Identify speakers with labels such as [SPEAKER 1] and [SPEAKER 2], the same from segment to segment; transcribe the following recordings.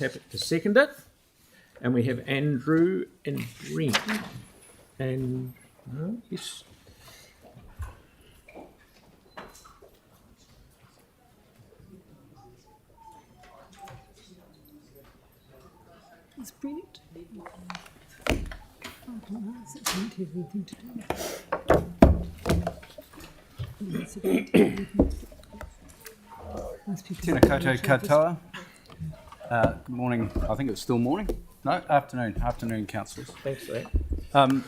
[SPEAKER 1] Happy to second it. And we have Andrew and Brent. And yes.
[SPEAKER 2] Is Brent? I don't know, does it have anything to do?
[SPEAKER 3] Tēnā koutou katoa. Good morning. I think it's still morning. No, afternoon, councillors.
[SPEAKER 1] Thanks for that.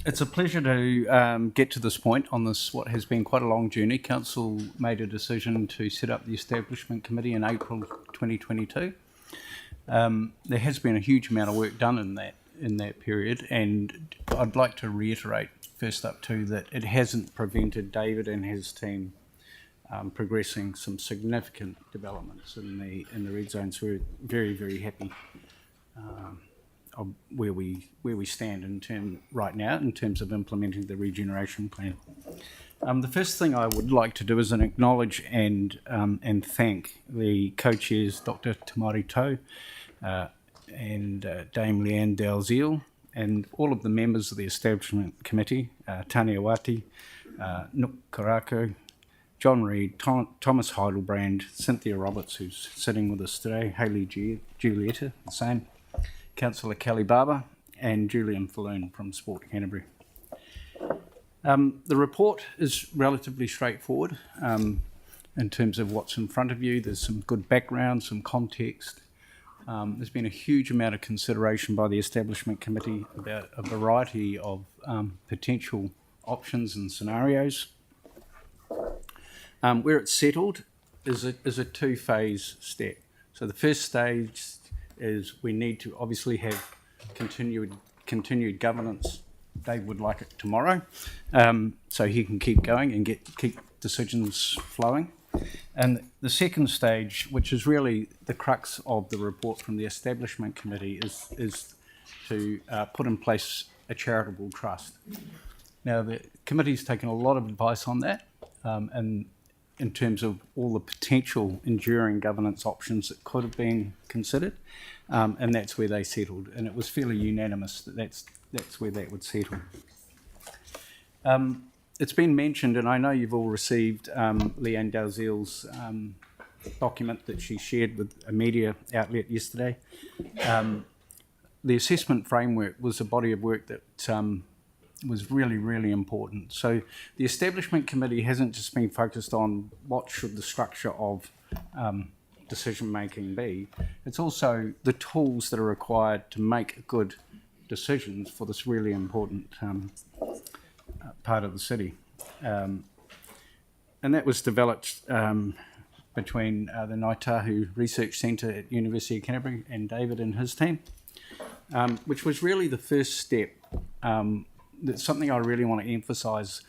[SPEAKER 3] It's a pleasure to get to this point on this, what has been quite a long journey. Council made a decision to set up the Establishment Committee in April 2022. There has been a huge amount of work done in that period, and I'd like to reiterate first up too that it hasn't prevented David and his team progressing some significant developments in the red zones. We're very, very happy of where we stand right now in terms of implementing the regeneration plan. The first thing I would like to do is acknowledge and thank the co-chairs, Dr. Tamari Tau and Dame Leanne Dalziel, and all of the members of the Establishment Committee, Tania Wati, Ōtākaro, John Reid, Thomas Heidelbrand, Cynthia Roberts, who's sitting with us today, Hayley Giulietta, the same, Councillor Kelly Barber, and Julian Falloon from Sport Canterbury. The report is relatively straightforward in terms of what's in front of you. There's some good background, some context. There's been a huge amount of consideration by the Establishment Committee about a variety of potential options and scenarios. Where it's settled is a two-phase step. So the first stage is we need to obviously have continued governance. Dave would like it tomorrow, so he can keep going and keep decisions flowing. And the second stage, which is really the crux of the report from the Establishment Committee, is to put in place a charitable trust. Now, the committee's taken a lot of advice on that, and in terms of all the potential enduring governance options that could have been considered, and that's where they settled. And it was fairly unanimous that that's where that would settle. It's been mentioned, and I know you've all received Leanne Dalziel's document that she shared with a media outlet yesterday. The assessment framework was a body of work that was really, really important. So the Establishment Committee hasn't just been focused on what should the structure of decision making be, it's also the tools that are required to make good decisions for this really important part of the city. And that was developed between the Ngāi Research Centre at University of Canterbury and David and his team, which was really the first step. That's something I really want to emphasise.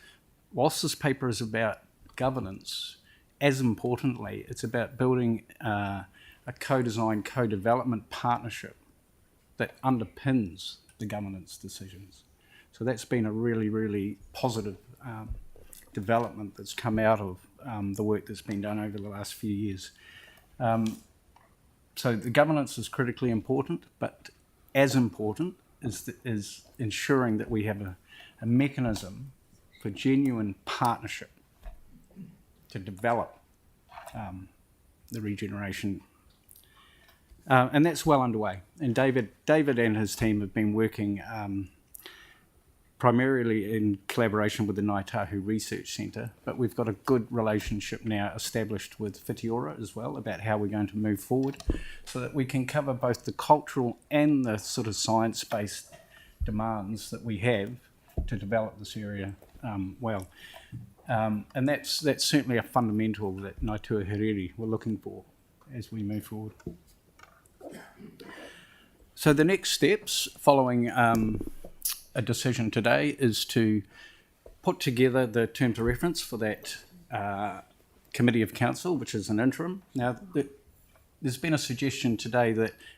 [SPEAKER 3] Whilst this paper is about governance, as importantly, it's about building a co-design, co-development partnership that underpins the governance decisions. So that's been a really, really positive development that's come out of the work that's been done over the last few years. So the governance is critically important, but as important is ensuring that we have a mechanism for genuine partnership to develop the regeneration. And that's well underway. And David and his team have been working primarily in collaboration with the Ngāi Research Centre, but we've got a good relationship now established with Whitiora as well about how we're going to move forward so that we can cover both the cultural and the sort of science-based demands that we have to develop this area well. And that's certainly a fundamental that Ngāi Tuaheriri were looking for as we move forward. So the next steps following a decision today is to put together the terms of reference for that Committee of Council, which is an interim. Now, there's been a suggestion today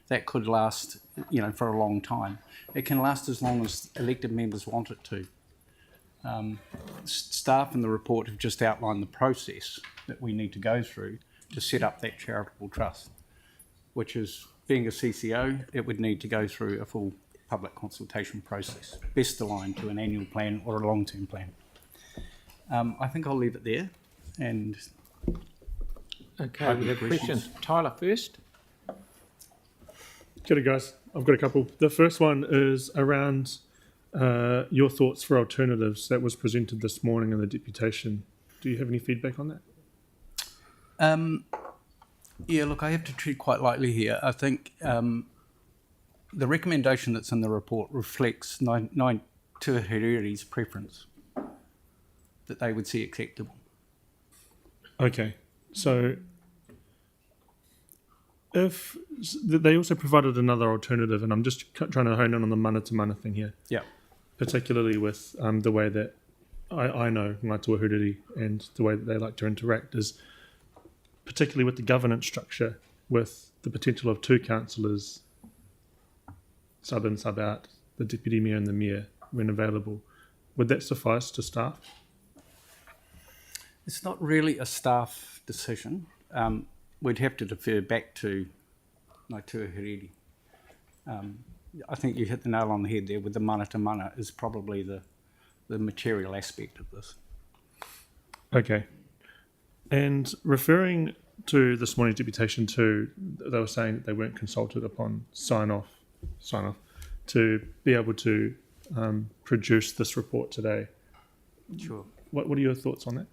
[SPEAKER 3] that could last, for a long time. It can last as long as elected members want it to. Staff in the report have just outlined the process that we need to go through to set up that charitable trust, which is being a CCO, it would need to go through a full public consultation process, best aligned to an annual plan or a long-term plan. I think I'll leave it there. And
[SPEAKER 1] Okay, we have questions. Tyler first.
[SPEAKER 4] Kia ora, guys. I've got a couple. The first one is around your thoughts for alternatives that was presented this morning in the deputation. Do you have any feedback on that?
[SPEAKER 3] Yeah, look, I have to tread quite lightly here. I think the recommendation that's in the report reflects Ngāi Tuaherere's preference that they would see acceptable.
[SPEAKER 4] Okay, so if they also provided another alternative, and I'm just trying to hone in on the mana to mana thing here.
[SPEAKER 3] Yeah.
[SPEAKER 4] Particularly with the way that I know Ngāi Tuaherere and the way that they like to interact is particularly with the governance structure, with the potential of 2 councillors, sub in, sub out, the deputy mayor and the mayor when available. Would that suffice to staff?
[SPEAKER 3] It's not really a staff decision. We'd have to defer back to Ngāi Tuaherere. I think you hit the nail on the head there with the mana to mana is probably the material aspect of this.
[SPEAKER 4] Okay. And referring to this morning's deputation too, they were saying that they weren't consulted upon sign off to be able to produce this report today.
[SPEAKER 3] Sure.
[SPEAKER 4] What are your thoughts on that?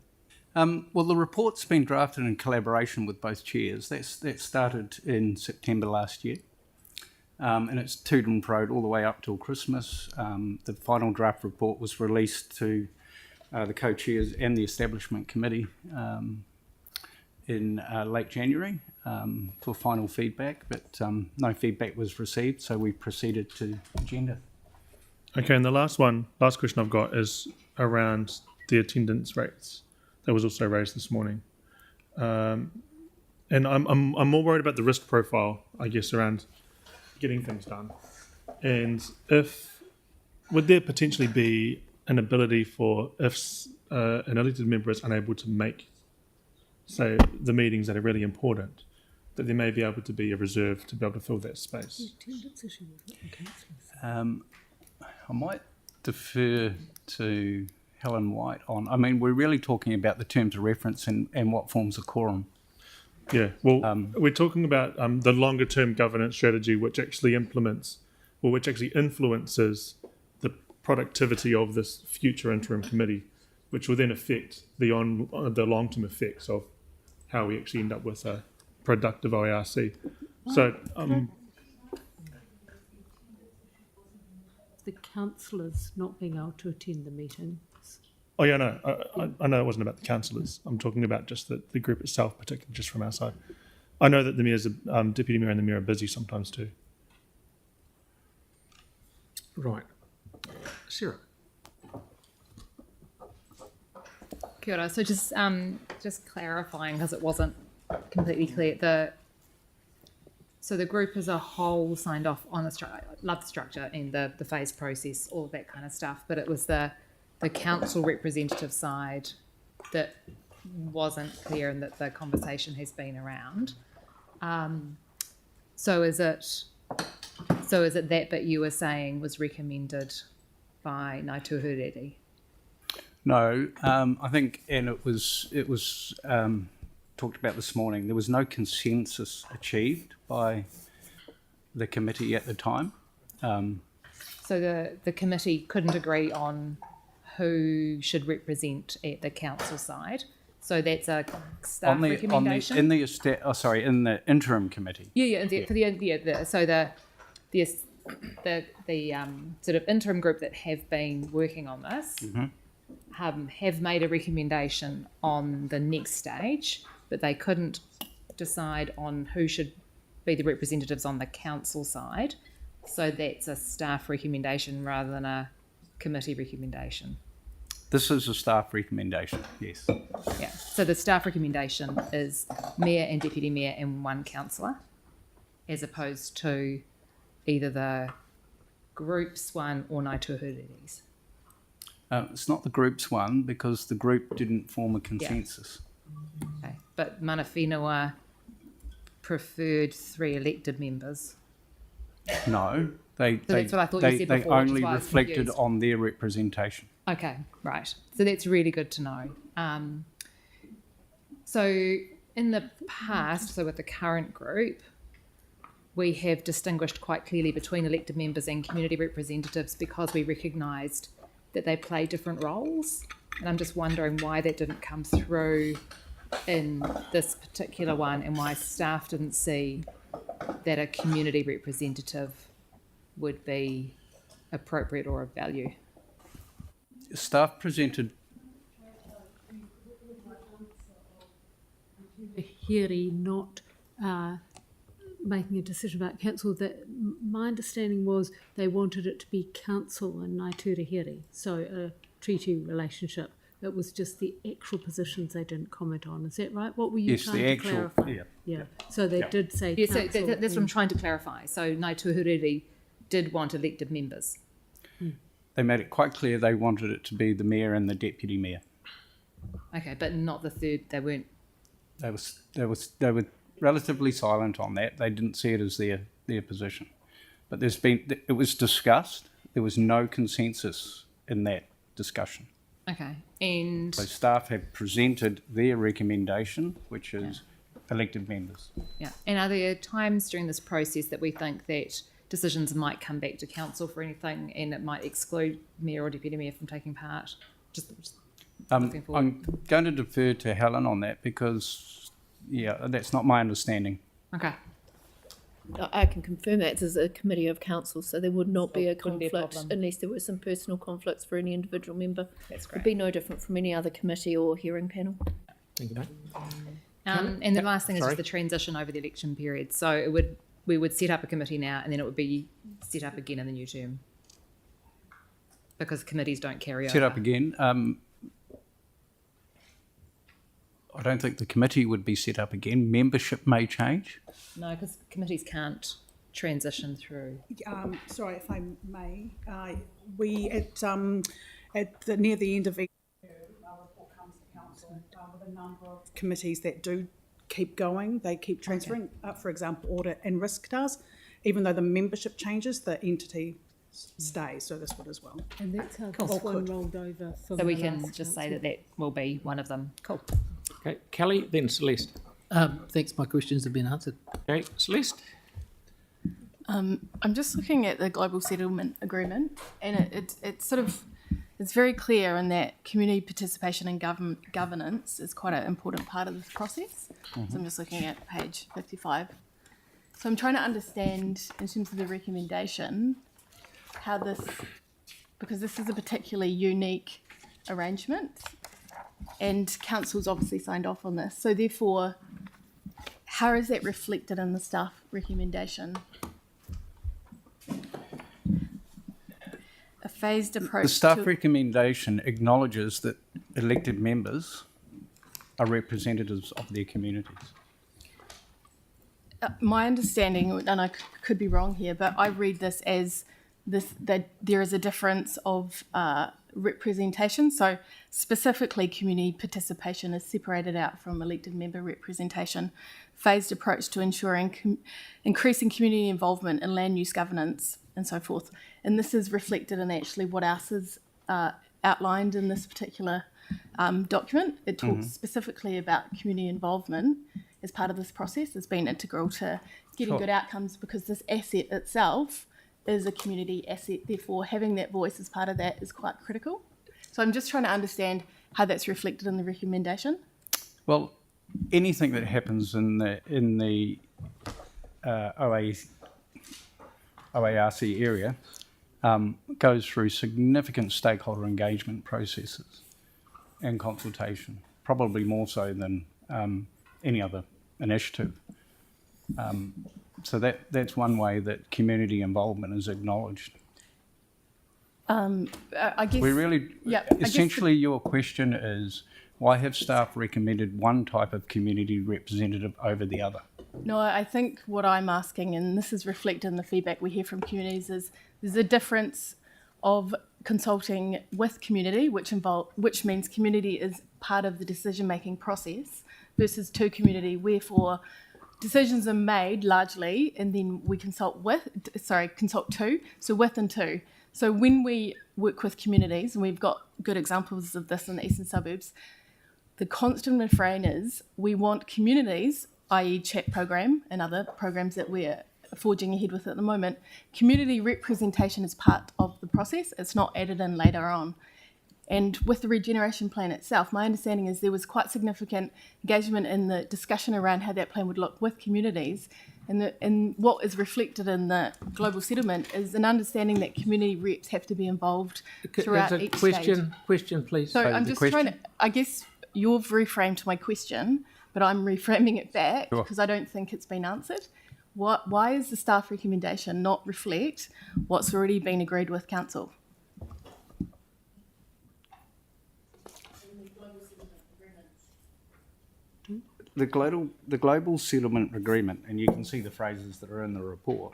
[SPEAKER 3] Well, the report's been drafted in collaboration with both chairs. That started in September last year. And it's toed and froed all the way up till Christmas. The final draft report was released to the co-chairs and the establishment committee in late January for final feedback, but no feedback was received, so we proceeded to agenda.
[SPEAKER 4] Okay, and the last question I've got is around the attendance rates. That was also raised this morning. And I'm more worried about the risk profile, I guess, around getting things done. And would there potentially be an ability for if an elected member is unable to make, say, the meetings that are really important, that there may be able to be a reserve to be able to fill that space?
[SPEAKER 2] Attendance issue with the councillors.
[SPEAKER 3] I might defer to Helen White on. I mean, we're really talking about the terms of reference and what forms a quorum.
[SPEAKER 4] Yeah, well, we're talking about the longer term governance strategy, which actually influences the productivity of this future interim committee, which will then affect the long term effects of how we actually end up with a productive OARC. So,
[SPEAKER 2] The councillors not being able to attend the meetings.
[SPEAKER 4] oh yeah, no, I know it wasn't about the councillors. I'm talking about just the group itself, particularly just from our side. I know that the mayor's deputy mayor and the mayor are busy sometimes too.
[SPEAKER 1] Right. Sarah.
[SPEAKER 5] Kia ora. So just clarifying, because it wasn't completely clear, so the group as a whole signed off on love the structure and the phase process, all of that kind of stuff, but it was the council representative side that wasn't clear and that the conversation has been around. So is it that bit you were saying was recommended by Ngāi Tuaherere?
[SPEAKER 3] No, I think, and it was talked about this morning, there was no consensus achieved by the committee at the time.
[SPEAKER 5] So the committee couldn't agree on who should represent at the council side. So that's a staff recommendation.
[SPEAKER 3] In the interim committee.
[SPEAKER 5] So the sort of interim group that have been working on this have made a recommendation on the next stage, but they couldn't decide on who should be the representatives on the council side. So that's a staff recommendation rather than a committee recommendation.
[SPEAKER 3] This is a staff recommendation, yes.
[SPEAKER 5] Yeah. So the staff recommendation is mayor and deputy mayor and one councillor, as opposed to either the group's one or Ngāi Tuaherere's.
[SPEAKER 3] It's not the group's one because the group didn't form a consensus.
[SPEAKER 5] Okay. But mana whenua preferred 3 elected members.
[SPEAKER 3] No, they
[SPEAKER 5] that's what I thought you
[SPEAKER 3] they,
[SPEAKER 5] said
[SPEAKER 3] they
[SPEAKER 5] before, which is
[SPEAKER 3] only
[SPEAKER 5] why I was
[SPEAKER 3] reflected
[SPEAKER 5] confused.
[SPEAKER 3] on their representation.
[SPEAKER 5] Okay, right. So that's really good to know. So in the past, so with the current group, we have distinguished quite clearly between elected members and community representatives because we recognised that they play different roles. And I'm just wondering why that didn't come through in this particular one and why staff didn't see that a community representative would be appropriate or of value.
[SPEAKER 3] Staff presented.
[SPEAKER 2] Here, not making a decision about council. That my understanding was they wanted it to be council and Ngāi Here, so a treaty relationship. It was just the actual positions they didn't comment on. Is that right? What were you
[SPEAKER 3] Yes,
[SPEAKER 2] trying
[SPEAKER 3] the
[SPEAKER 2] to
[SPEAKER 3] actual.
[SPEAKER 2] clarify?
[SPEAKER 3] Yeah.
[SPEAKER 2] So they did say
[SPEAKER 5] Yeah, so
[SPEAKER 2] council.
[SPEAKER 5] that's what I'm trying to clarify. So Ngāi did want elected members.
[SPEAKER 3] They made it quite clear they wanted it to be the mayor and the deputy mayor.
[SPEAKER 5] Okay, but not the third. They weren't.
[SPEAKER 3] They were relatively silent on that. They didn't see it as their position. But it was discussed. There was no consensus in that discussion.
[SPEAKER 5] Okay, and
[SPEAKER 3] So staff have presented their recommendation, which is elected members.
[SPEAKER 5] yeah, and are there times during this process that we think that decisions might come back to council for anything, and it might exclude mayor or deputy mayor from taking part? Just looking forward.
[SPEAKER 3] I'm going to defer to Helen on that because, that's not my understanding.
[SPEAKER 5] Okay,
[SPEAKER 6] I can confirm that as a committee of council, so there would not be a
[SPEAKER 5] wouldn't be a
[SPEAKER 6] conflict
[SPEAKER 5] problem.
[SPEAKER 6] unless there were some personal conflicts for any individual member.
[SPEAKER 5] that's
[SPEAKER 6] It
[SPEAKER 5] great.
[SPEAKER 6] would be no different from any other committee or hearing panel.
[SPEAKER 1] Thank you, mate.
[SPEAKER 5] And the last thing is
[SPEAKER 1] sorry.
[SPEAKER 5] just the transition over the election period. So we would set up a committee now, and then it would be set up again in the new term because committees don't carry over.
[SPEAKER 3] Set up again. I don't think the committee would be set up again. Membership may change.
[SPEAKER 5] No, because committees can't transition through.
[SPEAKER 7] Sorry, if I may, we near the end of each year, our report comes to council with a number of committees that do keep going. They keep transferring. For example, audit and risk does. Even though the membership changes, the entity stays. So this would as well.
[SPEAKER 2] And that's how
[SPEAKER 5] Cool.
[SPEAKER 2] this one
[SPEAKER 7] Could.
[SPEAKER 2] rolled over from
[SPEAKER 5] So we
[SPEAKER 2] the
[SPEAKER 5] can
[SPEAKER 2] last
[SPEAKER 5] just say
[SPEAKER 2] council.
[SPEAKER 5] that will be one of them. Cool.
[SPEAKER 1] Okay, Kelly, then Celeste.
[SPEAKER 8] Thanks, my questions have been answered.
[SPEAKER 1] Okay, Celeste.
[SPEAKER 9] I'm just looking at the global settlement agreement, and it's very clear in that community participation and governance is quite an important part of this process. So I'm just looking at page 55. So I'm trying to understand in terms of the recommendation how this, because this is a particularly unique arrangement, and council's obviously signed off on this. So therefore, how is that reflected in the staff recommendation? A phased approach.
[SPEAKER 3] The staff
[SPEAKER 9] to,
[SPEAKER 3] recommendation acknowledges that elected members are representatives of their communities.
[SPEAKER 9] my understanding, and I could be wrong here, but I read this as that there is a difference of representation. So specifically, community participation is separated out from elected member representation. Phased approach to ensuring increasing community involvement in land use governance and so forth. And this is reflected in actually what else is outlined in this particular document. It talks specifically about community involvement as part of this process as being integral to getting good outcomes, because this asset itself is a community asset. Therefore, having that voice as part of that is quite critical. So I'm just trying to understand how that's reflected in the recommendation.
[SPEAKER 3] Well, anything that happens in the OARC area goes through significant stakeholder engagement processes and consultation, probably more so than any other initiative. So that's one way that community involvement is acknowledged.
[SPEAKER 9] I guess
[SPEAKER 3] We really,
[SPEAKER 9] yeah, I guess
[SPEAKER 3] essentially your question is, why have staff recommended one type of community representative over the other?
[SPEAKER 9] No, I think what I'm asking, and this is reflected in the feedback we hear from communities, is there's a difference of consulting with community, which means community is part of the decision-making process, versus to community, wherefore decisions are made largely, and then we consult two, so with and to. So when we work with communities, and we've got good examples of this in the eastern suburbs, the constant refrain is we want communities, i.e. chat program and other programs that we're forging ahead with at the moment, community representation is part of the process. It's not added in later on. And with the regeneration plan itself, my understanding is there was quite significant engagement in the discussion around how that plan would look with communities. And what is reflected in the global settlement is an understanding that community reps have to be involved throughout each stage.
[SPEAKER 1] Question, please.
[SPEAKER 9] So I'm just trying to, I guess you've reframed my question, but I'm reframing it back because I don't think it's been answered. Why is the staff recommendation not reflect what's already been agreed with council?
[SPEAKER 3] The global settlement agreement, and you can see the phrases that are in the report,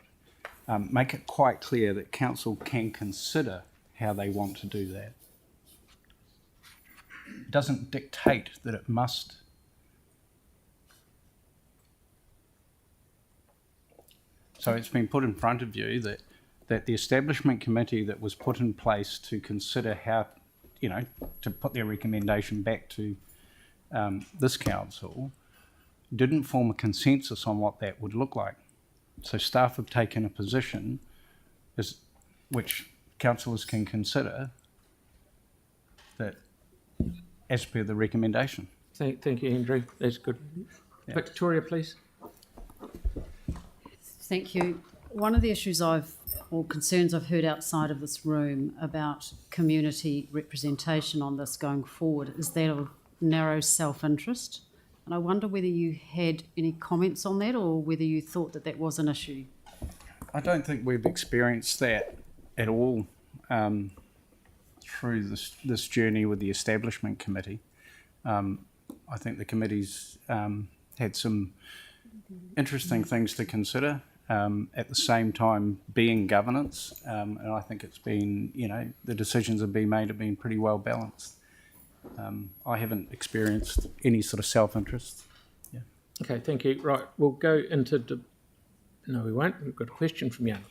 [SPEAKER 3] make it quite clear that council can consider how they want to do that. It doesn't dictate that it must. So it's been put in front of you that the establishment committee that was put in place to consider how, to put their recommendation back to this council, didn't form a consensus on what that would look like. So staff have taken a position which councillors can consider that as per the recommendation.
[SPEAKER 1] Thank you, Andrew. That's good.
[SPEAKER 3] Yeah.
[SPEAKER 1] Victoria, please.
[SPEAKER 10] Thank you. One of the issues or concerns I've heard outside of this room about community representation on this going forward is that of narrow self-interest. And I wonder whether you had any comments on that or whether you thought that was an issue.
[SPEAKER 3] I don't think we've experienced that at all through this journey with the establishment committee. I think the committee's had some interesting things to consider. At the same time being governance, and I think it's been, the decisions have been pretty well balanced. I haven't experienced any sort of self-interest. Yeah.
[SPEAKER 1] Okay, thank you. Right, we'll go into... No, we won't. We've got a question from Jan.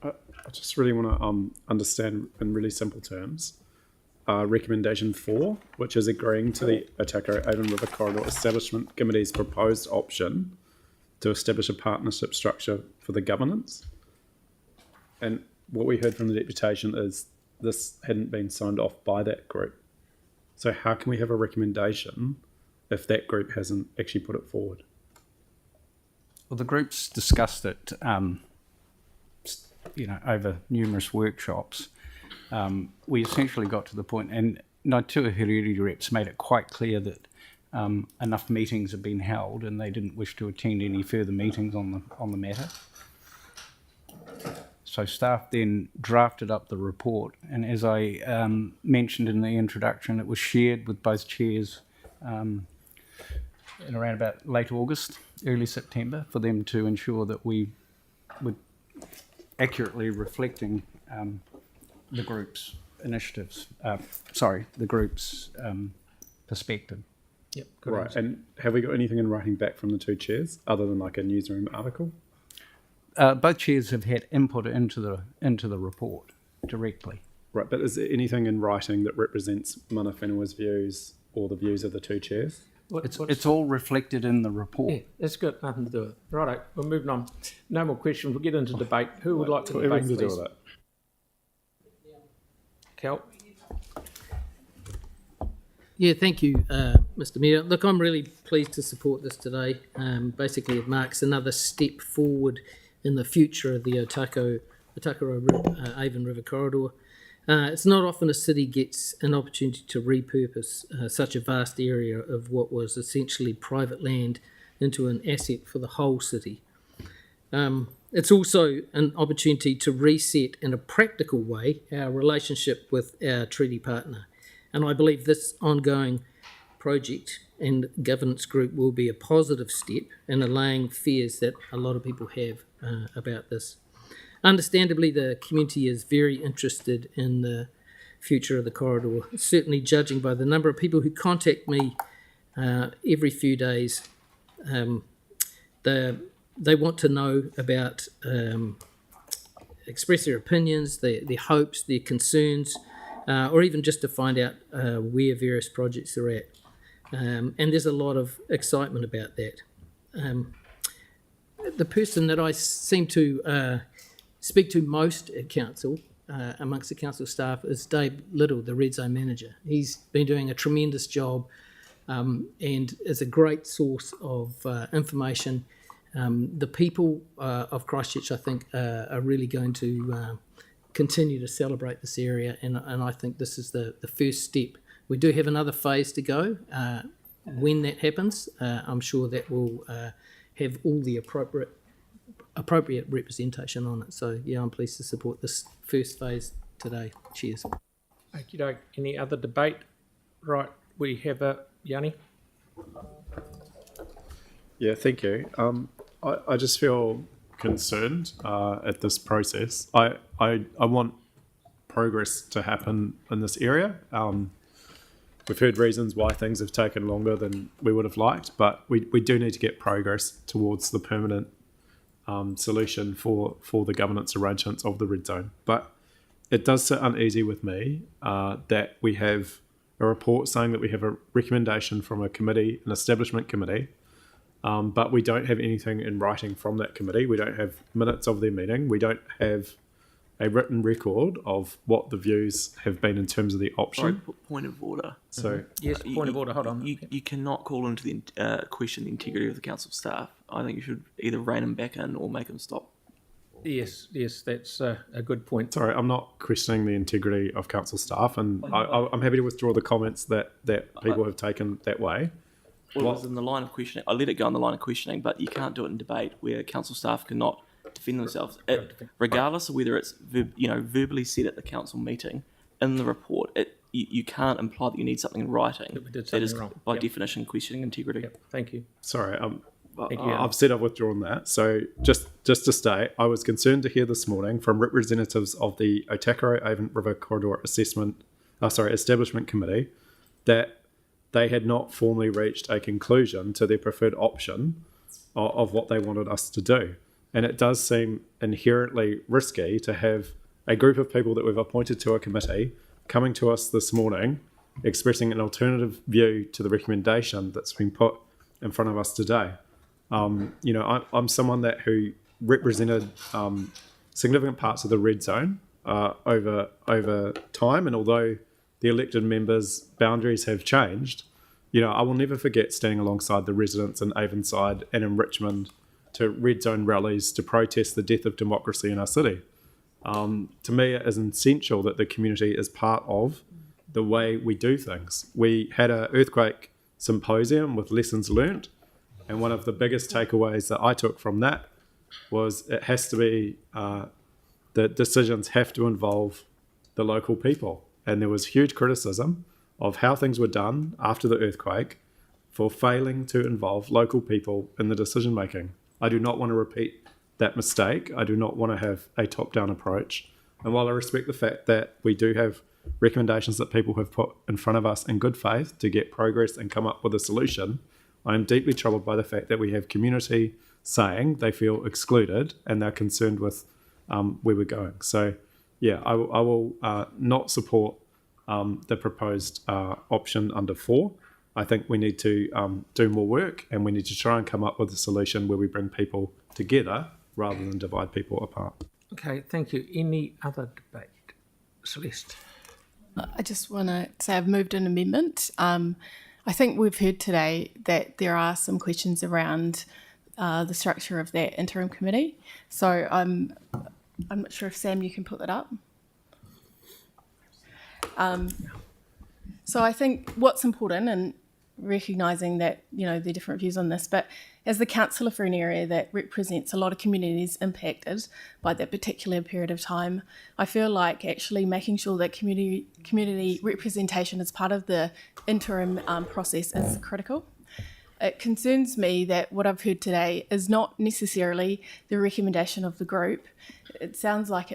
[SPEAKER 11] I just really want to understand in really simple terms recommendation 4, which is agreeing to the Ōtākaro Avon River Corridor Establishment Committee's proposed option to establish a partnership structure for the governance. And what we heard from the deputation is this hadn't been signed off by that group. So how can we have a recommendation if that group hasn't actually put it forward?
[SPEAKER 3] Well, the group's discussed it, over numerous workshops. We essentially got to the point, and Ngātua Heriri reps made it quite clear that enough meetings have been held and they didn't wish to attend any further meetings on the matter. So staff then drafted up the report, and as I mentioned in the introduction, it was shared with both chairs in around about late August, early September, for them to ensure that we were accurately reflecting the group's initiatives, the group's perspective.
[SPEAKER 1] Yep. Good
[SPEAKER 11] Right,
[SPEAKER 1] answer.
[SPEAKER 11] and have we got anything in writing back from the two chairs other than like a newsroom article?
[SPEAKER 3] Both chairs have had input into the report directly.
[SPEAKER 11] Right, but is there anything in writing that represents Mana Whenua's views or the views of the two chairs?
[SPEAKER 3] It's all reflected in the report.
[SPEAKER 1] Yeah, that's got nothing to do with it. Righto, we're moving on. No more questions. We'll get into debate. Who would like to debate,
[SPEAKER 11] Everything to do
[SPEAKER 1] please?
[SPEAKER 11] with it.
[SPEAKER 1] Cal?
[SPEAKER 8] Yeah, thank you, Mr. Mayor. Look, I'm really pleased to support this today. Basically, it marks another step forward in the future of the Ōtākaro Avon River Corridor. It's not often a city gets an opportunity to repurpose such a vast area of what was essentially private land into an asset for the whole city. It's also an opportunity to reset in a practical way our relationship with our treaty partner. And I believe this ongoing project and governance group will be a positive step in allaying fears that a lot of people have about this. Understandably, the community is very interested in the future of the corridor, certainly judging by the number of people who contact me every few days they want to know about, express their opinions, their hopes, their concerns, or even just to find out where various projects are at. And there's a lot of excitement about that. The person that I seem to speak to most at council, amongst the council staff, is Dave Little, the Red Zone manager. He's been doing a tremendous job and is a great source of information. The people of Christchurch, I think, are really going to continue to celebrate this area, and I think this is the first step. We do have another phase to go. When that happens, I'm sure that will have all the appropriate representation on it. So, yeah, I'm pleased to support this first phase today. Cheers.
[SPEAKER 1] Okie doke. Any other debate? Right, we have a Yanni.
[SPEAKER 11] Yeah, thank you. I just feel concerned at this process. I want progress to happen in this area. We've heard reasons why things have taken longer than we would have liked, but we do need to get progress towards the permanent solution for the governance arrangements of the red zone. But it does sit uneasy with me that we have a report saying that we have a recommendation from a committee, an establishment committee, but we don't have anything in writing from that committee. We don't have minutes of their meeting. We don't have a written record of what the views have been in terms of the option.
[SPEAKER 12] Sorry, point of order.
[SPEAKER 11] So
[SPEAKER 1] Yes, point of order. Hold on.
[SPEAKER 12] You cannot call into the question the integrity of the council staff. I think you should either rein them back in or make them stop.
[SPEAKER 1] Yes, that's a good point.
[SPEAKER 11] sorry, I'm not questioning the integrity of council staff, and I'm happy to withdraw the comments that people have taken that way.
[SPEAKER 12] Well, it was in the line of questioning. I let it go in the line of questioning, but you can't do it in debate where council staff cannot defend themselves. Regardless of whether it's verbally said at the council meeting, in the report, you can't imply that you need something in writing. That is, by definition, questioning integrity.
[SPEAKER 1] Yep. Thank you.
[SPEAKER 11] Sorry,
[SPEAKER 1] Thank you.
[SPEAKER 11] I've said I've withdrawn that. So just to state, I was concerned to hear this morning from representatives of the Ōtākaro Avon River Corridor Establishment Committee that they had not formally reached a conclusion to their preferred option of what they wanted us to do. And it does seem inherently risky to have a group of people that we've appointed to a committee coming to us this morning expressing an alternative view to the recommendation that's been put in front of us today. I'm someone who represented significant parts of the red zone over time, and although the elected members' boundaries have changed, I will never forget standing alongside the residents in Avonside and in Richmond to red zone rallies to protest the death of democracy in our city. To me, it is essential that the community is part of the way we do things. We had an earthquake symposium with lessons learnt, and one of the biggest takeaways that I took from that was it has to be the decisions have to involve the local people. And there was huge criticism of how things were done after the earthquake for failing to involve local people in the decision making. I do not want to repeat that mistake. I do not want to have a top-down approach. And while I respect the fact that we do have recommendations that people have put in front of us in good faith to get progress and come up with a solution, I am deeply troubled by the fact that we have community saying they feel excluded and they're concerned with where we're going. So, yeah, I will not support the proposed option under 4. I think we need to do more work, and we need to try and come up with a solution where we bring people together rather than divide people apart.
[SPEAKER 1] Okay, thank you. Any other debate? Celeste?
[SPEAKER 9] I just want to say I've moved an amendment. I think we've heard today that there are some questions around the structure of that interim committee. So I'm not sure if Sam, you can put that up. So I think what's important, and recognising that there are different views on this, but as the councillor for an area that represents a lot of communities impacted by that particular period of time, I feel like actually making sure that community representation as part of the interim process is critical. It concerns me that what I've heard today is not necessarily the recommendation of the group. It sounds like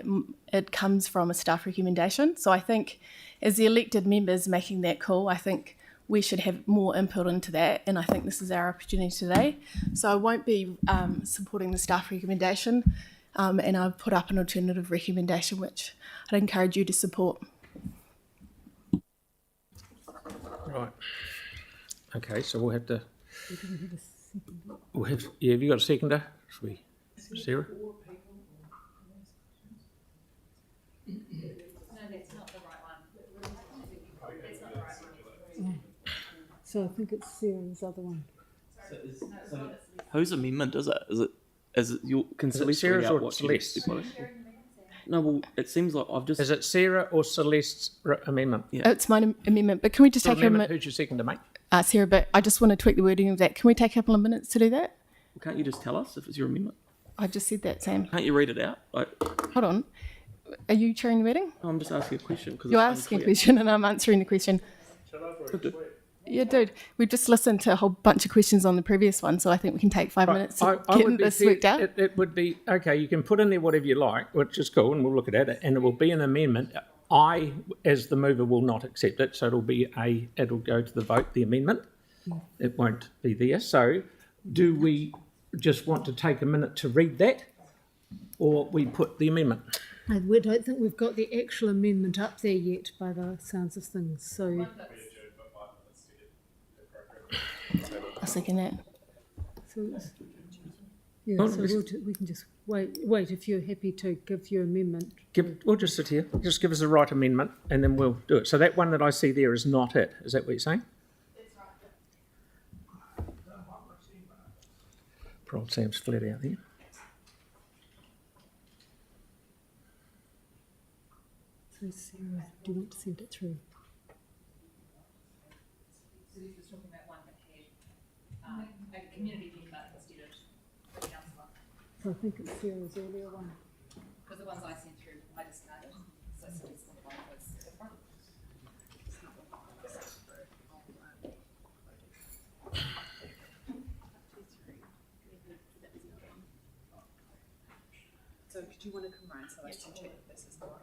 [SPEAKER 9] it comes from a staff recommendation. So I think as the elected members making that call, I think we should have more input into that, and I think this is our opportunity today. So I won't be supporting the staff recommendation, and I've put up an alternative recommendation which I'd encourage you to support.
[SPEAKER 1] Right. Okay, so we'll have to. Yeah, have you got a seconder? Should we, Sarah?
[SPEAKER 2] So I think it's Sarah's other one.
[SPEAKER 12] Whose amendment is it? Is it your? Can Celeste read
[SPEAKER 1] Sarah's
[SPEAKER 12] out
[SPEAKER 1] or
[SPEAKER 12] what she
[SPEAKER 1] Celeste's?
[SPEAKER 12] proposed? No, well, it seems like I've just.
[SPEAKER 1] Is it Sarah or Celeste's amendment?
[SPEAKER 12] Yeah.
[SPEAKER 9] It's my amendment, but can we just
[SPEAKER 1] So
[SPEAKER 9] take a
[SPEAKER 1] amendment,
[SPEAKER 9] minute?
[SPEAKER 1] who's your seconder, mate?
[SPEAKER 9] Sarah, but I just want to tweak the wording of that. Can we take a couple of minutes to do that?
[SPEAKER 12] Can't you just tell us if it's your amendment?
[SPEAKER 9] I just said that, Sam.
[SPEAKER 12] Can't you read it out?
[SPEAKER 9] Hold on. Are you chairing the meeting?
[SPEAKER 12] I'm just asking a question because
[SPEAKER 9] You're asking a question and I'm answering the question. Yeah, dude, we've just listened to a whole bunch of questions on the previous one, so I think we can take 5 minutes to get this worked out.
[SPEAKER 1] It would be, okay, you can put in there whatever you like, which is cool, and we'll look at it, and it will be an amendment. I, as the mover, will not accept it, so it'll go to the vote, the amendment. It won't be there. So do we just want to take a minute to read that, or we put the amendment?
[SPEAKER 2] I don't think we've got the actual amendment up there yet by the sounds of things, so...
[SPEAKER 9] I'll second that.
[SPEAKER 2] So, we can just wait if you're happy to give your amendment.
[SPEAKER 1] We'll just sit here. Just give us the right amendment, and then we'll do it. So that one that I see there is not it. Is that what you're saying? Poor old Sam's flat out there.
[SPEAKER 2] So Sarah, do you want to send it through?
[SPEAKER 5] So this was talking about one that had a community member instead of a councillor.
[SPEAKER 2] So I think it's Sarah's earlier one.
[SPEAKER 5] Because the ones I sent through, I discarded. So it's the one that was different.
[SPEAKER 7] So did you want to come round so I can check if this is the one?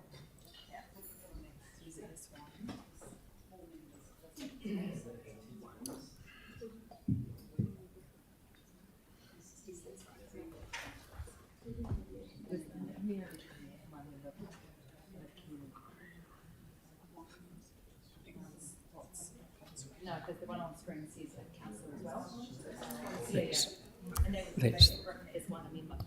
[SPEAKER 7] Yeah. Is it this one?
[SPEAKER 5] No, because the one on screen says a councillor as well.
[SPEAKER 1] That's-
[SPEAKER 5] And that was
[SPEAKER 1] that's-
[SPEAKER 5] written as one amendment.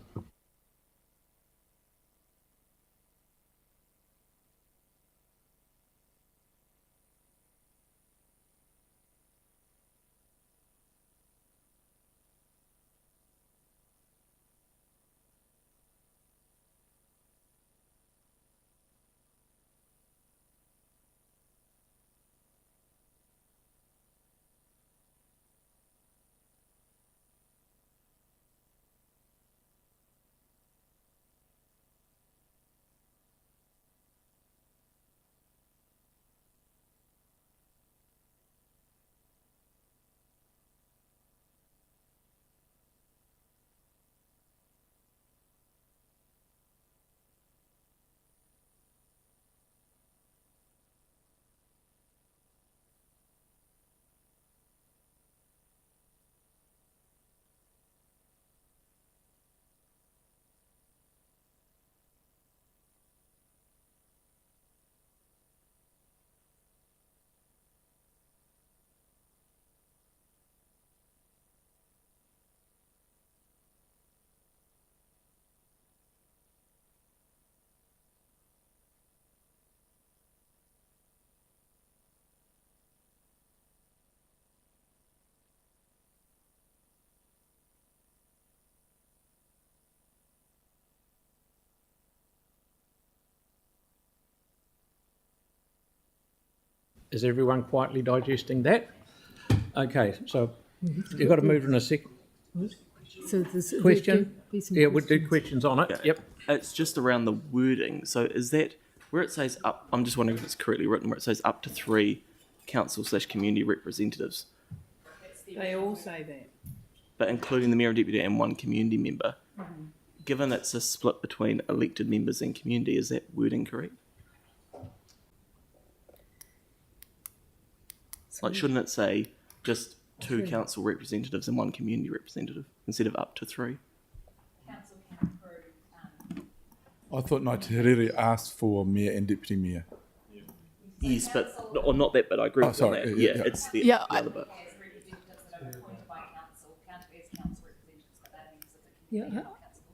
[SPEAKER 1] Is everyone quietly digesting that? Okay, so you've got to move in a second.
[SPEAKER 2] So there's
[SPEAKER 1] Question?
[SPEAKER 2] be some
[SPEAKER 1] Yeah, we'll do
[SPEAKER 2] questions.
[SPEAKER 1] questions on it. Yep.
[SPEAKER 12] It's just around the wording. So is that where it says up? I'm just wondering if it's correctly written. Where it says up to 3 council/community representatives,
[SPEAKER 7] They all say that.
[SPEAKER 12] but including the mayor and deputy and 1 community member. Given it's a split between elected members and community, is that wording correct? Like, shouldn't it say just 2 council representatives and 1 community representative instead of up to 3?
[SPEAKER 13] I thought Ngāti asked for mayor and deputy mayor.
[SPEAKER 12] Yes, but or not that bit. I agree with
[SPEAKER 13] sorry,
[SPEAKER 12] that.
[SPEAKER 13] yeah,
[SPEAKER 12] Yeah,
[SPEAKER 13] yeah.
[SPEAKER 12] it's the,
[SPEAKER 9] Yeah,
[SPEAKER 12] the other bit.
[SPEAKER 2] Yeah,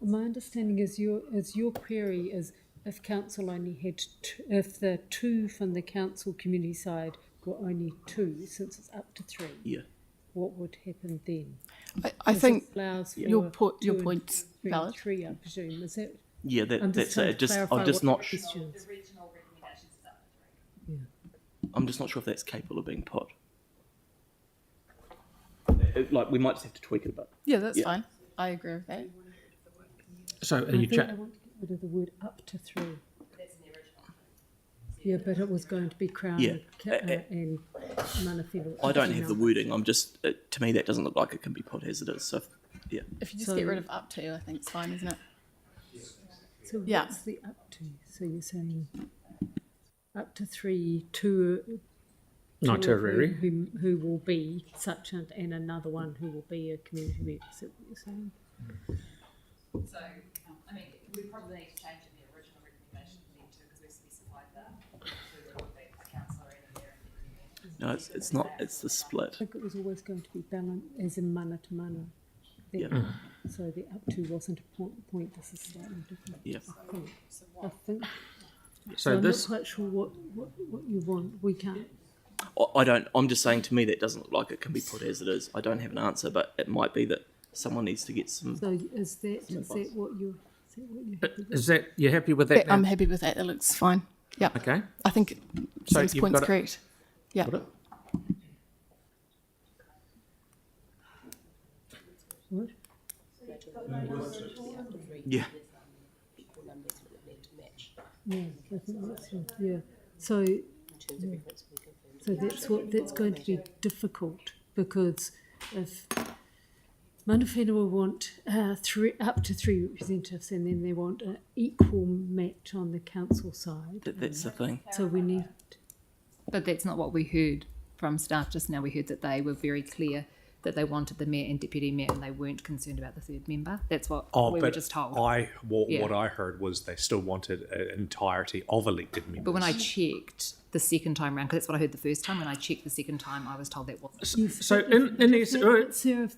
[SPEAKER 2] my understanding is your query is if council only had if the 2 from the council community side were only 2, since it's up to 3.
[SPEAKER 12] Yeah.
[SPEAKER 2] What would happen then?
[SPEAKER 9] I think
[SPEAKER 2] allows for
[SPEAKER 9] your
[SPEAKER 2] 2 and
[SPEAKER 9] point's
[SPEAKER 2] 3,
[SPEAKER 9] valid.
[SPEAKER 2] 3, I presume. Is that?
[SPEAKER 12] Yeah,
[SPEAKER 2] I'm
[SPEAKER 12] that's
[SPEAKER 2] trying
[SPEAKER 12] it.
[SPEAKER 2] to clarify
[SPEAKER 12] I'm just
[SPEAKER 2] what
[SPEAKER 12] not.
[SPEAKER 2] the question is.
[SPEAKER 12] I'm just not sure if that's capable of being put. Like, we might just have to tweak it a bit.
[SPEAKER 9] Yeah, that's
[SPEAKER 12] Yeah.
[SPEAKER 9] fine. I agree with that.
[SPEAKER 1] So are
[SPEAKER 2] I
[SPEAKER 1] you
[SPEAKER 2] think I want to get rid of the word up to 3. Yeah, but it was going to be Crown
[SPEAKER 12] Yeah.
[SPEAKER 2] and Manawhero.
[SPEAKER 12] I don't have the wording. I'm just to me that doesn't look like it can be put as it is. So yeah,
[SPEAKER 9] If you just
[SPEAKER 2] So-
[SPEAKER 9] get rid of up to, I think it's fine, isn't it?
[SPEAKER 2] So
[SPEAKER 9] Yeah.
[SPEAKER 2] what's the up to? So you're saying up to 3, 2
[SPEAKER 1] Ngāti
[SPEAKER 2] who will be such and another one who will be a community rep. Is that what you're saying?
[SPEAKER 5] So, I mean, we probably need to change it in the original recommendation because we specified that who would be a councillor and a mayor and deputy mayor.
[SPEAKER 12] no, it's not. It's the
[SPEAKER 2] I
[SPEAKER 12] split.
[SPEAKER 2] think it was always going to be balanced as in mana to mana.
[SPEAKER 12] Yeah.
[SPEAKER 2] So the up to wasn't a point. This is slightly different.
[SPEAKER 12] Yeah.
[SPEAKER 2] I think.
[SPEAKER 1] So
[SPEAKER 2] I'm
[SPEAKER 1] this,
[SPEAKER 2] not quite sure what you want. We can't.
[SPEAKER 12] I don't. I'm just saying. To me, that doesn't look like it can be put as it is. I don't have an answer, but it might be that someone needs to get some.
[SPEAKER 2] So is that what you're happy with?
[SPEAKER 1] is that, you're happy with that
[SPEAKER 9] I'm
[SPEAKER 1] now?
[SPEAKER 9] happy with that. That looks fine. Yeah.
[SPEAKER 1] Okay.
[SPEAKER 9] I think
[SPEAKER 1] So
[SPEAKER 9] Sam's
[SPEAKER 1] you've
[SPEAKER 9] point's
[SPEAKER 1] got it-
[SPEAKER 9] correct. Yeah.
[SPEAKER 1] Got it?
[SPEAKER 2] What?
[SPEAKER 12] Yeah.
[SPEAKER 2] Yeah, I think that's right. Yeah. So that's going to be difficult because if Manawhero want up to 3 representatives and then they want an equal match on the council side.
[SPEAKER 12] That's the thing.
[SPEAKER 2] So we need.
[SPEAKER 5] But that's not what we heard from staff just now. We heard that they were very clear that they wanted the mayor and deputy mayor and they weren't concerned about the 3rd member. That's what we were just told.
[SPEAKER 14] What I heard was they still wanted an entirety of elected members.
[SPEAKER 5] But when I checked the second time round, because that's what I heard the first time, when I checked the second time, I was told that wasn't.
[SPEAKER 2] Yes,
[SPEAKER 1] So
[SPEAKER 2] but
[SPEAKER 1] in these,
[SPEAKER 2] Sarah,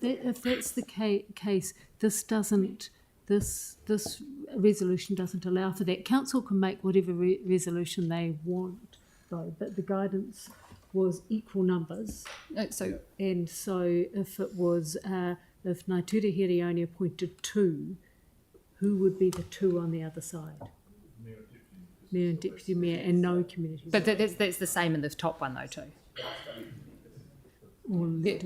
[SPEAKER 2] if that's the case, this doesn't. This resolution doesn't allow for that. Council can make whatever resolution they want, though, but the guidance was equal numbers.
[SPEAKER 5] So
[SPEAKER 2] And so if it was, if Ngāti Here only appointed 2, who would be the 2 on the other side? Mayor and deputy mayor and no community.
[SPEAKER 5] but that's the same in the top one though too.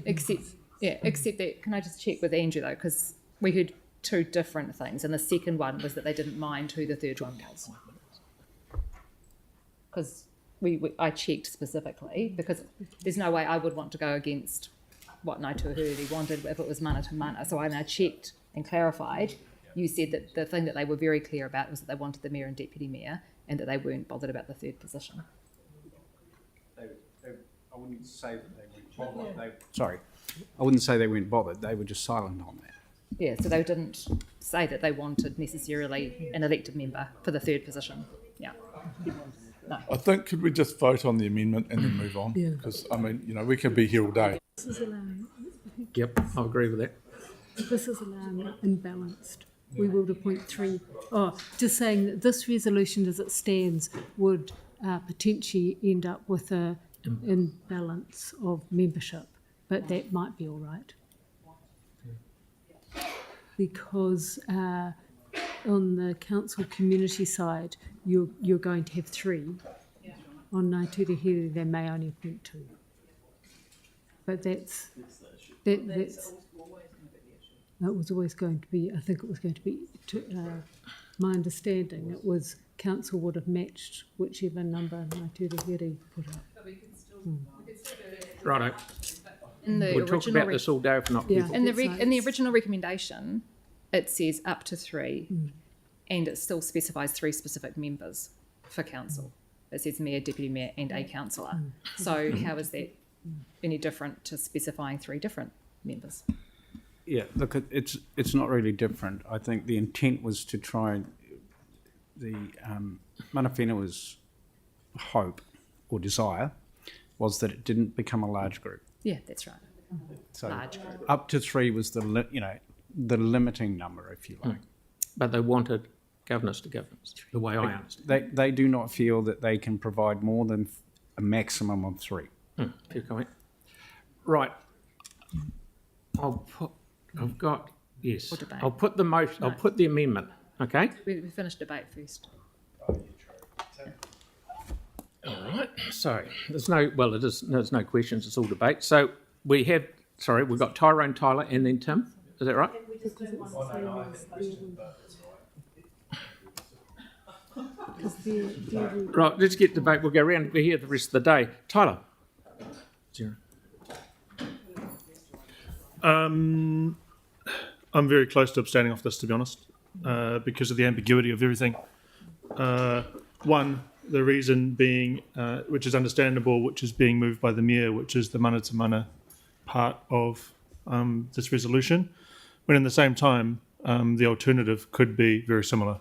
[SPEAKER 5] Except that, can I just check with Andrew though, because we heard 2 different things, and the second one was that they didn't mind who the 3rd one was. Because I checked specifically, because there's no way I would want to go against what Ngāti wanted if it was mana to mana. So when I checked and clarified, you said that the thing that they were very clear about was that they wanted the mayor and deputy mayor, and that they weren't bothered about the 3rd position.
[SPEAKER 3] I wouldn't say that they weren't bothered. Sorry. I wouldn't say they weren't bothered. They were just silent on that.
[SPEAKER 5] Yeah, so they didn't say that they wanted necessarily an elected member for the 3rd position. Yeah. No.
[SPEAKER 13] I think, could we just vote on the amendment and then move on?
[SPEAKER 2] Yeah.
[SPEAKER 13] Because, I mean, we could be here all day.
[SPEAKER 2] This is allowing.
[SPEAKER 1] yep, I agree with that.
[SPEAKER 2] This is allowing imbalanced. We will appoint 3. Oh, just saying that this resolution as it stands would potentially end up with a imbalance of membership, but that might be all right. Because on the council community side, you're going to have 3. On Ngāti Here, they may only appoint 2. But that's it was always going to be. I think it was going to be. My understanding, it was council would have matched whichever number Ngāti Here put up.
[SPEAKER 1] Righto.
[SPEAKER 5] In the
[SPEAKER 1] We'll talk
[SPEAKER 5] original
[SPEAKER 1] about this all day if not.
[SPEAKER 2] Yeah.
[SPEAKER 1] people.
[SPEAKER 5] in the original recommendation, it says up to 3, and it still specifies 3 specific members for council. It says mayor, deputy mayor, and a councillor. So how is that any different to specifying 3 different members?
[SPEAKER 3] Yeah, look, it's not really different. I think the intent was to try the Mana Whenua's hope or desire was that it didn't become a large group.
[SPEAKER 5] Yeah, that's right.
[SPEAKER 3] So
[SPEAKER 5] Large group.
[SPEAKER 3] up to 3 was the limiting number, if you like.
[SPEAKER 1] But they wanted governance to governance, the way I understand.
[SPEAKER 3] They do not feel that they can provide more than a maximum of 3.
[SPEAKER 1] Fair comment. Right. Yes.
[SPEAKER 5] Or debate.
[SPEAKER 1] I'll put the motion. I'll put the amendment. Okay.
[SPEAKER 5] We finished debate first.
[SPEAKER 1] All right. So there's no questions. It's all debate. So we've got Tyrone, Tyler, and then Tim. Is that right? Right. Let's get debate. We'll go around. We're here the rest of the day. Tyler. 0.
[SPEAKER 4] I'm very close to abstaining off this, to be honest, because of the ambiguity of everything. One, the reason being, which is understandable, which is being moved by the Mayor, which is the mana to mana part of this resolution, when in the same time, the alternative could be very similar.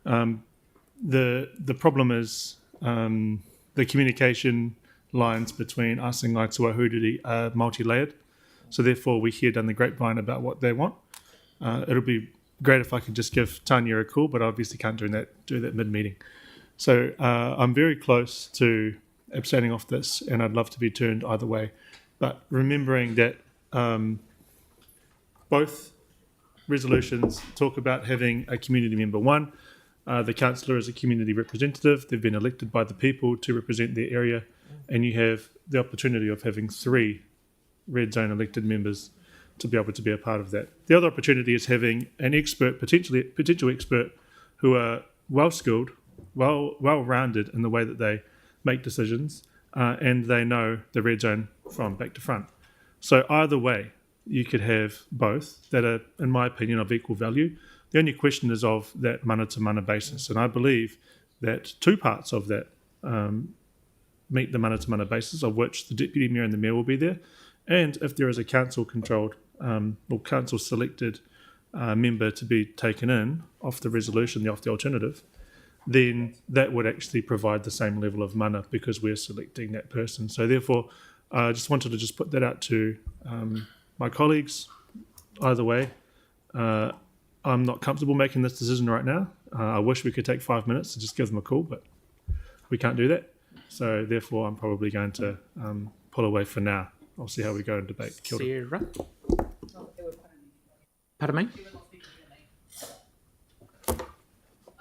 [SPEAKER 4] The problem is the communication lines between us and Ngāi Tuahuriri are multi-layered. So therefore, we hear down the grapevine about what they want. It'll be great if I could just give Tanya a call, but I obviously can't do that mid-meeting. So I'm very close to abstaining off this, and I'd love to be turned either way. But remembering that both resolutions talk about having a community member. One, the councillor is a community representative. They've been elected by the people to represent their area, and you have the opportunity of having 3 red zone elected members to be able to be a part of that. The other opportunity is having an expert, potential expert, who are well-skilled, well-rounded in the way that they make decisions, and they know the red zone from back to front. So either way, you could have both that are, in my opinion, of equal value. The only question is of that mana-to-mana basis, and I believe that 2 parts of that meet the mana-to-mana basis, of which the Deputy Mayor and the Mayor will be there. And if there is a council-controlled or council-selected member to be taken in off the resolution, off the alternative, then that would actually provide the same level of mana because we're selecting that person. So therefore, I just wanted to just put that out to my colleagues. Either way, I'm not comfortable making this decision right now. I wish we could take 5 minutes to just give them a call, but we can't do that. So therefore, I'm probably going to pull away for now. I'll see how we go in debate. Kia ora.
[SPEAKER 1] Sarah. Pardon me?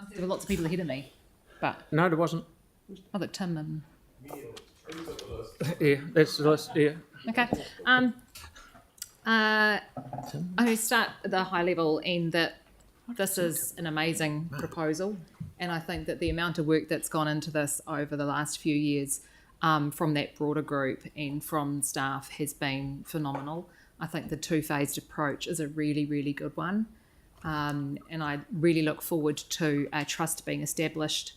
[SPEAKER 5] There were lots of people ahead of me, but
[SPEAKER 1] No, there wasn't.
[SPEAKER 5] oh, that Tim and
[SPEAKER 1] Yeah, that's the list. Yeah.
[SPEAKER 5] okay. I'm going to start at the high level in that this is an amazing proposal, and I think that the amount of work that's gone into this over the last few years from that broader group and from staff has been phenomenal. I think the 2-phased approach is a really, really good one. And I really look forward to a trust being established,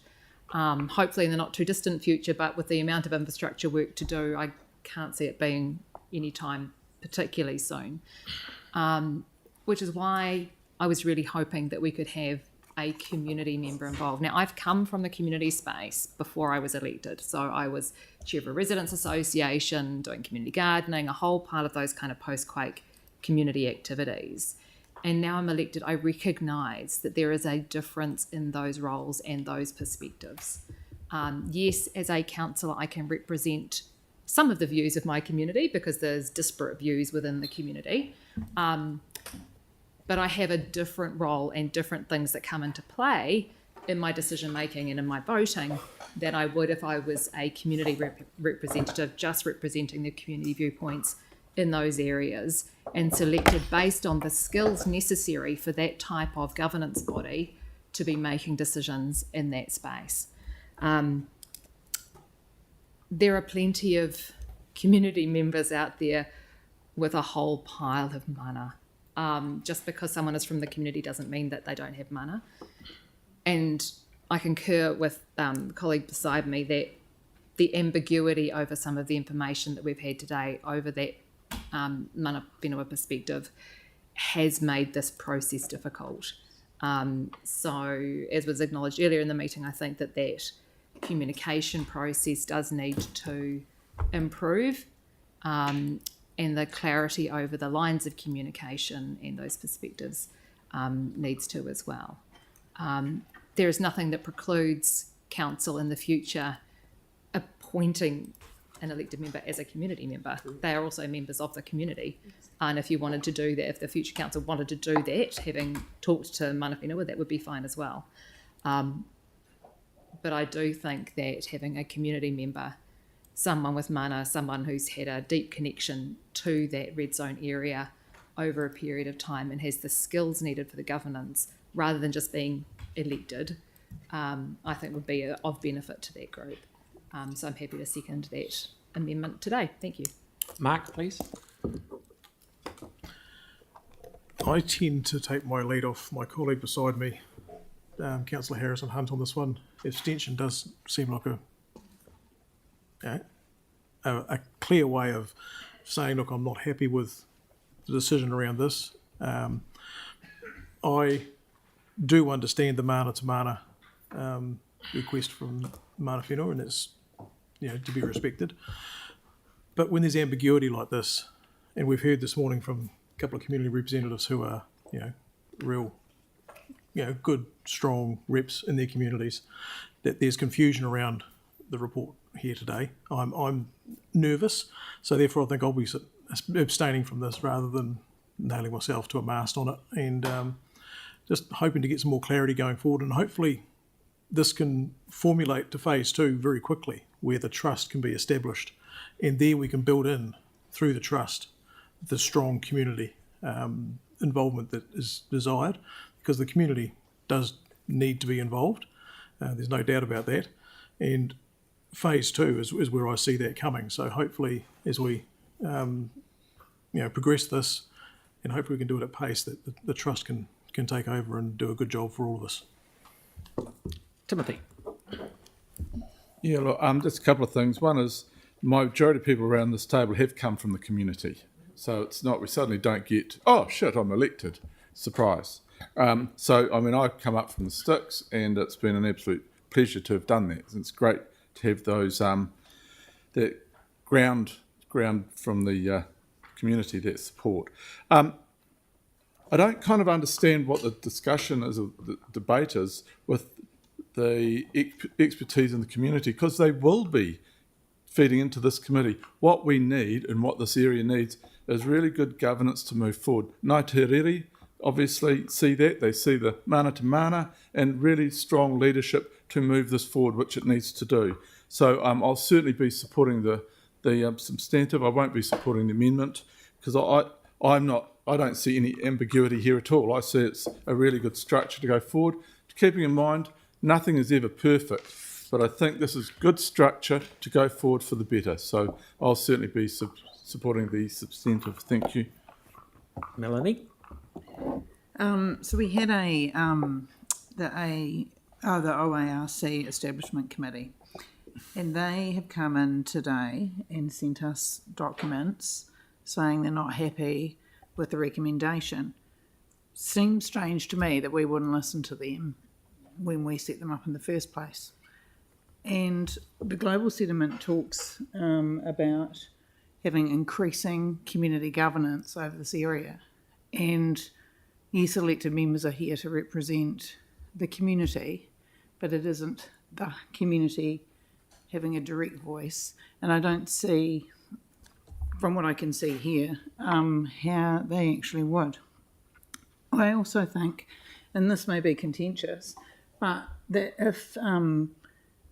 [SPEAKER 5] hopefully in the not too distant future, but with the amount of infrastructure work to do, I can't see it being any time particularly soon, which is why I was really hoping that we could have a community member involved. Now, I've come from the community space before I was elected. So I was chair of a residents association, doing community gardening, a whole part of those kind of post-quake community activities. And now I'm elected, I recognise that there is a difference in those roles and those perspectives. Yes, as a councillor, I can represent some of the views of my community because there's disparate views within the community. But I have a different role and different things that come into play in my decision making and in my voting than I would if I was a community representative just representing the community viewpoints in those areas and selected based on the skills necessary for that type of governance body to be making decisions in that space. There are plenty of community members out there with a whole pile of mana. Just because someone is from the community doesn't mean that they don't have mana. And I concur with the colleague beside me that the ambiguity over some of the information that we've had today over that mana whenua perspective has made this process difficult. So, as was acknowledged earlier in the meeting, I think that communication process does need to improve, and the clarity over the lines of communication and those perspectives needs to as well. There is nothing that precludes council in the future appointing an elected member as a community member. They are also members of the community. And if you wanted to do that, if the future council wanted to do that, having talked to mana whenua, that would be fine as well. But I do think that having a community member, someone with mana, someone who's had a deep connection to that red zone area over a period of time and has the skills needed for the governance, rather than just being elected, I think would be of benefit to that group. So I'm happy to second that amendment today. Thank you.
[SPEAKER 1] Mark, please.
[SPEAKER 15] I tend to take my lead off my colleague beside me, Councillor Harrison Hunt, on this one. Abstention does seem like a clear way of saying, look, I'm not happy with the decision around this. I do understand the mana to mana request from mana whenua, and it's to be respected. But when there's ambiguity like this, and we've heard this morning from a couple of community representatives who are real good, strong reps in their communities, that there's confusion around the report here today. I'm nervous, so therefore I think I'll be abstaining from this rather than nailing myself to a mast on it, and just hoping to get some more clarity going forward, and hopefully this can formulate to phase 2 very quickly, where the trust can be established, and there we can build in through the trust the strong community involvement that is desired, because the community does need to be involved. There's no doubt about that. And phase 2 is where I see that coming. So hopefully, as we progress this, and hopefully we can do it at pace, that the trust can take over and do a good job for all of us.
[SPEAKER 1] Timothy.
[SPEAKER 13] Yeah, look, just a couple of things. One is, majority of people around this table have come from the community. So it's not, we suddenly don't get, oh shit, I'm elected. Surprise. So, I mean, I've come up from the sticks, and it's been an absolute pleasure to have done that. It's great to have those, that ground from the community, that support. I don't kind of understand what the discussion is, or the debate is, with the expertise in the community, because they will be feeding into this committee. What we need and what this area needs is really good governance to move forward. Ngāi Te Rere obviously see that. They see the mana to mana and really strong leadership to move this forward, which it needs to do. So I'll certainly be supporting the substantive. I won't be supporting the amendment, because I don't see any ambiguity here at all. I see it's a really good structure to go forward. Keeping in mind, nothing is ever perfect, but I think this is good structure to go forward for the better. So I'll certainly be supporting the substantive. Thank you.
[SPEAKER 1] Melanie?
[SPEAKER 16] So we had the OARC Establishment Committee, and they have come in today and sent us documents saying they're not happy with the recommendation. Seems strange to me that we wouldn't listen to them when we set them up in the first place. And the global settlement talks about having increasing community governance over this area. And yes, elected members are here to represent the community, but it isn't the community having a direct voice. And I don't see, from what I can see here, how they actually would. I also think, and this may be contentious, but that if mana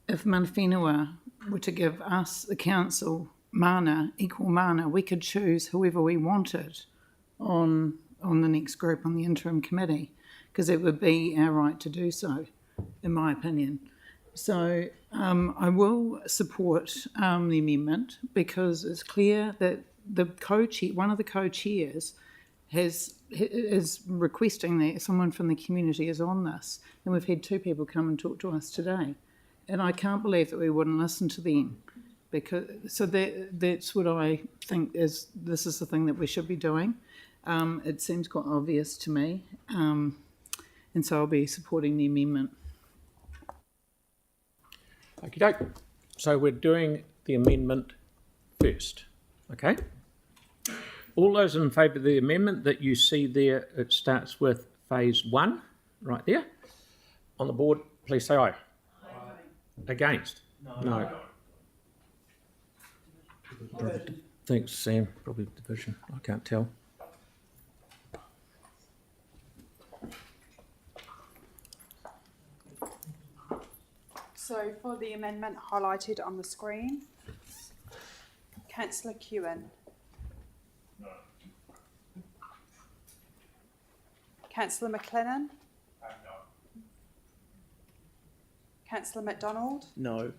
[SPEAKER 16] whenua were to give us, the council, mana, equal mana, we could choose whoever we wanted on the next group, on the interim committee, because it would be our right to do so, in my opinion. So I will support the amendment, because it's clear that the co-chair, one of the co-chairs, is requesting that someone from the community is on this, and we've had 2 people come and talk to us today, and I can't believe that we wouldn't listen to them. because that's what I think this is the thing that we should be doing. It seems quite obvious to me, and so I'll be supporting the amendment.
[SPEAKER 1] Okie doke. So we're doing the amendment first, okay? All those in favour of the amendment that you see there, it starts with phase 1, right there. On the board, please say aye. Aye. Against? No. Thanks, Sam. Probably division. I can't tell.
[SPEAKER 17] So for the amendment highlighted on the screen, Councillor Kewen. No. Councillor McLennan. No. Councillor MacDonald.
[SPEAKER 12] No.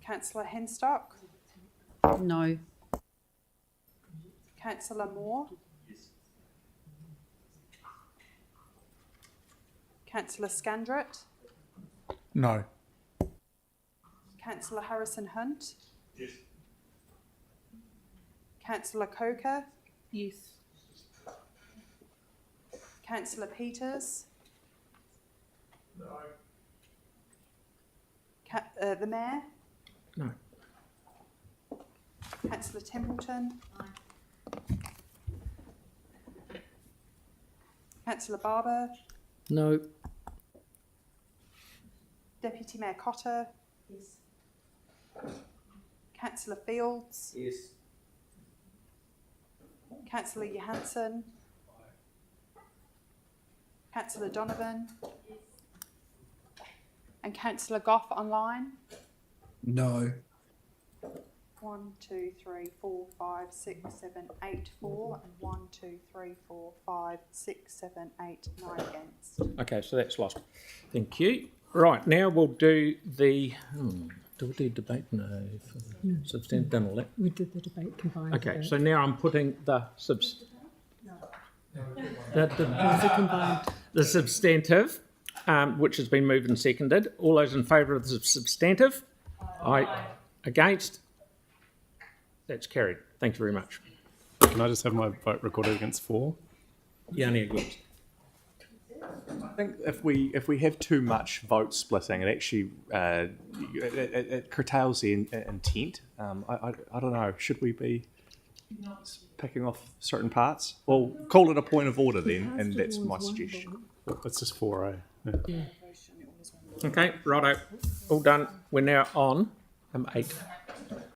[SPEAKER 17] Councillor Henstock.
[SPEAKER 10] No.
[SPEAKER 17] Councillor Moore.
[SPEAKER 14] Yes.
[SPEAKER 17] Councillor Scandrett.
[SPEAKER 13] No.
[SPEAKER 17] Councillor Harrison Hunt.
[SPEAKER 14] Yes.
[SPEAKER 17] Councillor Coker.
[SPEAKER 9] Yes.
[SPEAKER 17] Councillor Peters.
[SPEAKER 14] No.
[SPEAKER 17] The Mayor.
[SPEAKER 1] No.
[SPEAKER 17] Councillor Templeton. Aye. Councillor Barber.
[SPEAKER 8] No.
[SPEAKER 17] Deputy Mayor Cotter.
[SPEAKER 9] Yes.
[SPEAKER 17] Councillor Fields.
[SPEAKER 12] Yes.
[SPEAKER 17] Councillor Johansson. Councillor Donovan.
[SPEAKER 9] Yes.
[SPEAKER 17] And Councillor Goff online.
[SPEAKER 13] No.
[SPEAKER 17] 1, 2, 3, 4, 5, 6, 7, 8 for, and 1, 2, 3, 4, 5, 6, 7, 8, 9 against.
[SPEAKER 1] Okay, so that's lost. Thank you. Right, now we'll do the... do we do debate? No. Substantive, done all that.
[SPEAKER 2] We did the debate combined.
[SPEAKER 1] Okay, so now I'm putting the the substantive, which has been moved and seconded. All those in favour of the substantive? Aye. Against? That's carried. Thank you very much.
[SPEAKER 11] Can I just have my vote recorded against 4?
[SPEAKER 1] Yeah, only against.
[SPEAKER 14] I think if we have too much vote splitting, it actually it curtails the intent. I don't know. Should we be picking off certain parts? Well, call it a point of order then, and that's my suggestion.
[SPEAKER 11] It's just 4A. Yeah.
[SPEAKER 1] Okay, righto. All done. We're now on 8.